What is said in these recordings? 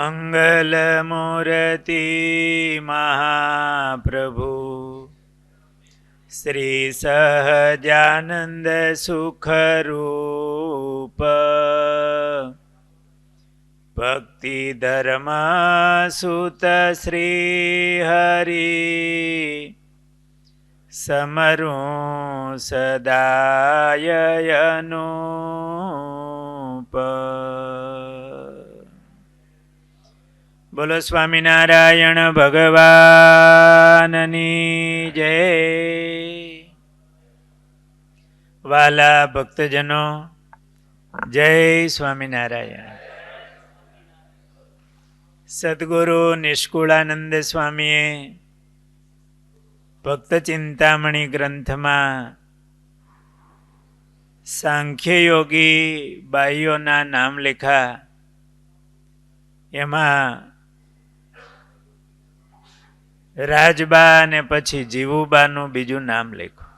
મંગલમૂર્તિ મહાપ્રભુ શ્રી સહજાનંદ સુખરૂપ ભક્તિ ધર્મ સુત શ્રી હરિ સમરું સદાય અનુપ. બોલો સ્વામિનારાયણ ભગવાનની જય. વાલા ભક્તજનો, જય સ્વામિનારાયણ. સદગુરુ નિષ્કુળાનંદ સ્વામીએ ભક્ત ચિંતામણી ગ્રંથમાં સાંખ્યયોગી બાઈઓના નામ લખ્યા. એમાં રાજબા અને પછી જીવુબાનું બીજું નામ લખ્યું.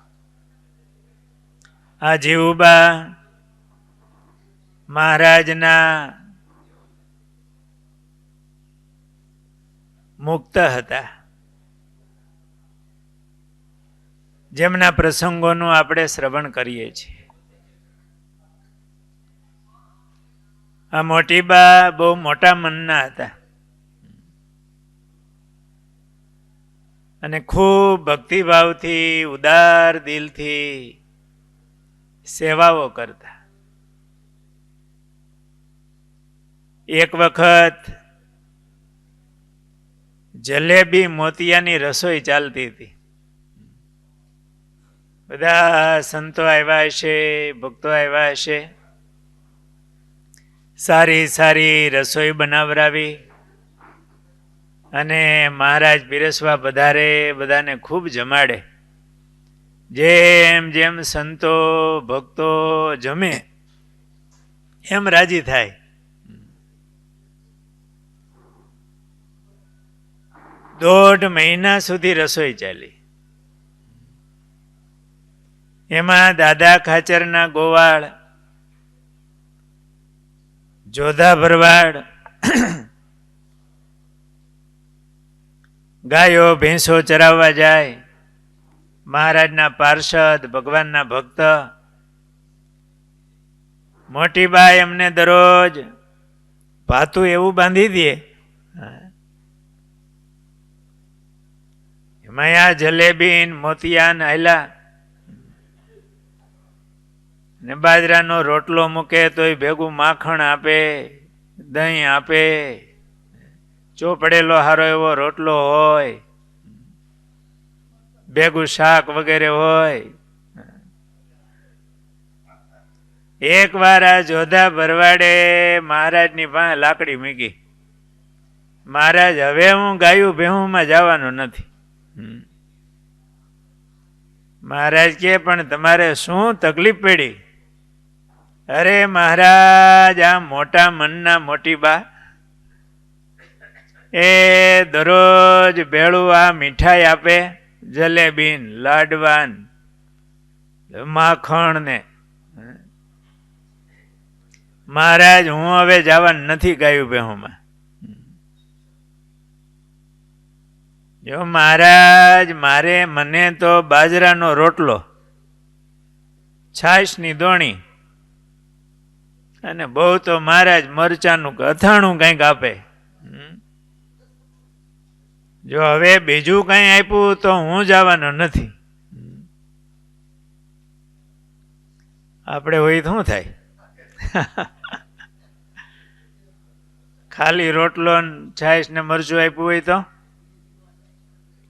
આ જીવુબા મહારાજના મુક્ત હતા, જેમના પ્રસંગોનું આપણે શ્રવણ કરીએ છીએ. આ મોટી બા બહુ મોટા મનના હતા અને ખૂબ ભક્તિભાવથી ઉદાર દિલથી સેવાઓ કરતા. એક વખત જલેબી મોતિયાની રસોઈ ચાલતી હતી. બધા સંતો આવ્યા હશે, ભક્તો આવ્યા હશે. સારી સારી રસોઈ બનાવરાવી અને મહારાજ પીરસવા પધારે, બધાને ખૂબ જમાડે. જેમ જેમ સંતો ભક્તો જમે એમ રાજી થાય. 1.5 મહિના સુધી રસોઈ ચાલી. એમાં દાદા ખાચરના ગોવાળ, જોધા ભરવાડ, ગાયો ભેંસો ચરાવવા જાય. મહારાજના પાર્ષદ, ભગવાનના ભક્ત. મોટી બાઈ એમને દરરોજ ભાતું એવું બાંધી દે. એમાં આ જલેબી મોતિયાન આયલા ને બાજરાનો રોટલો મૂકે તોય ભેગું માખણ આપે, દહીં આપે, ચોપડેલો હારો એવો રોટલો હોય, ભેગું શાક વગેરે હોય. એક વાર આ જોધા ભરવાડે મહારાજની પાસે લાકડી મૂકી. મહારાજ, હવે હું ગાયું ભેહુંમાં જવાનું નથી. મહારાજ કે, પણ તમારે શું તકલીફ પડી? અરે મહારાજ, આ મોટા મનના મોટી બા એ દરરોજ ભેળું આ મીઠાઈ આપે, જલેબીન, લાડવાન, માખણ ને. મહારાજ, હું હવે જવાનું નથી ગાયું ભેહુંમાં. જો મહારાજ, મને તો બાજરાનો રોટલો, છાશની દોણી અને બહુ તો મહારાજ મરચાનું અથાણું કંઈક આપે. જો હવે બીજું કંઈ આપ્યું તો હું જવાનો નથી. આપણે હોય શું થાય? ખાલી રોટલો છાશ ને મરચું આપ્યું હોય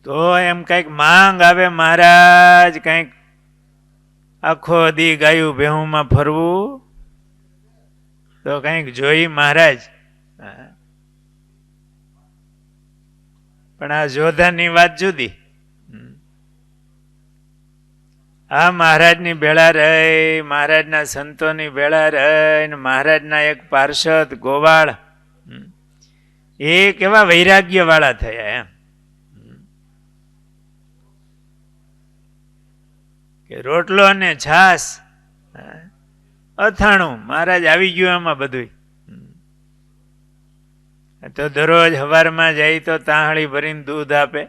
તો એમ કંઈક માંગ આવે, મહારાજ કંઈક આખો દી ગાયું ભેહુંમાં ફરવું તો કંઈક જોઈ મહારાજ. પણ આ જોધાની વાત જુદી. આ મહારાજની ભેળા રહી, મહારાજના સંતોની ભેળા રહી, મહારાજના એક પાર્ષદ ગોવાળ એ કેવા વૈરાગ્ય વાળા થયા એમ કે રોટલો અને છાસ અથાણું મહારાજ આવી ગયું એમાં બધું. તો દરરોજ સવારમાં જાય તો તાહળી ભરીને દૂધ આપે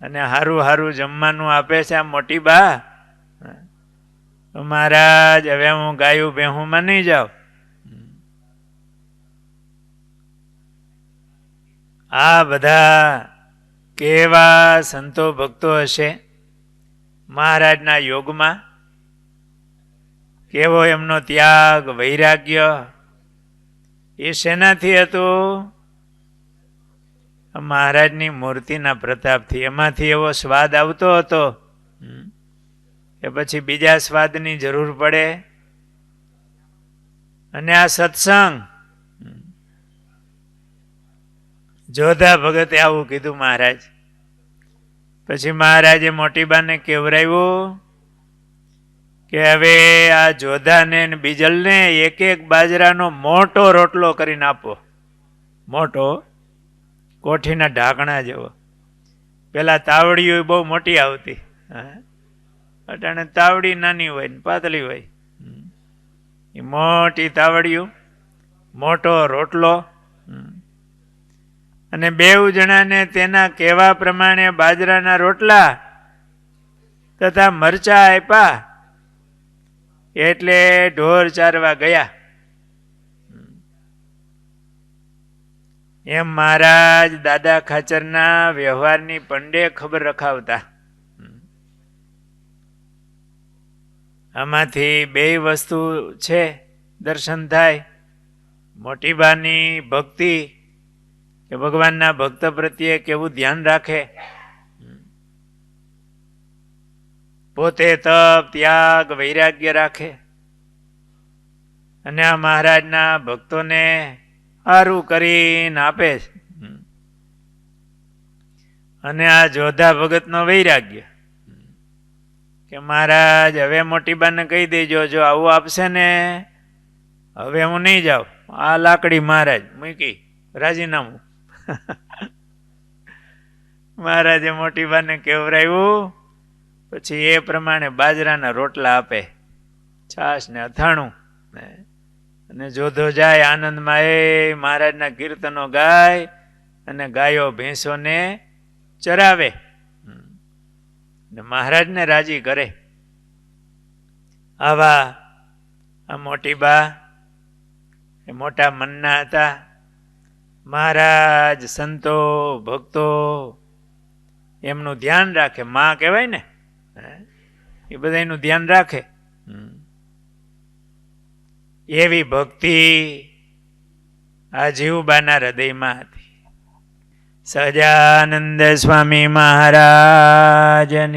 અને હારું હારું જમવાનું આપે છે આ મોટી બા. મહારાજ હવે હું ગાયું બેહુંમાં નહીં જાઉં. આ બધા કેવા સંતો ભક્તો હશે મહારાજના યોગમાં, કેવો એમનો ત્યાગ વૈરાગ્ય. એ શેનાથી હતું? મહારાજની મૂર્તિના પ્રતાપથી. એમાંથી એવો સ્વાદ આવતો હતો કે પછી બીજા સ્વાદની જરૂર પડે. અને આ સત્સંગ, જોધા ભગતે આવું કીધું મહારાજ. પછી મહારાજે મોટીબાને કેવરાવ્યું કે હવે આ જોધાને ને બીજલને એક એક બાજરાનો મોટો રોટલો કરીને આપો. મોટો, કોઠીના ઢાંકણા જેવો. પેલા તાવડીઓ બહુ મોટી આવતી, અટાણે તાવડી નાની હોય ને પાતળી હોય. એ મોટી તાવડીયું, મોટો રોટલો. અને બેઉ જણાને તેના કહેવા પ્રમાણે બાજરાના રોટલા તથા મરચા આપ્યા. એટલે ઢોર ચારવા ગયા. એમ મહારાજ દાદા ખાચરના વ્યવહારની પંડે ખબર રખાવતા. આમાંથી બે વસ્તુ છે દર્શન થાય. મોટીબાની ભક્તિ, કે ભગવાનના ભક્ત પ્રત્યે કેવું ધ્યાન રાખે. પોતે તપ, ત્યાગ, વૈરાગ્ય રાખે. અને આ મહારાજના ભક્તોને સારું કરીને આપે છે. અને આ જોધા ભગતનો વૈરાગ્ય કે મહારાજ હવે મોટીબાને કહી દેજો, જો આવું આપશે ને હવે હું નહીં જાઉં. આ લાકડી મહારાજ મૂકી, રાજીનામું. મહારાજે મોટીબાને કેવરાવ્યું. પછી એ પ્રમાણે બાજરાના રોટલા આપે, છાશ ને અથાણું. અને જોધો જાય આનંદમાં, એ મહારાજના કીર્તનો ગાય અને ગાયો ભેંસોને ચરાવે ને મહારાજને રાજી કરે. આવા આ મોટીબા એ મોટા મનના હતા. મહારાજ, સંતો, ભક્તો એમનું ધ્યાન રાખે. માં કહેવાય ને, એ બધા એનું ધ્યાન રાખે. એવી ભક્તિ આ જીવબાના હૃદયમાં હતી. સહજાનંદ સ્વામી મહારાજની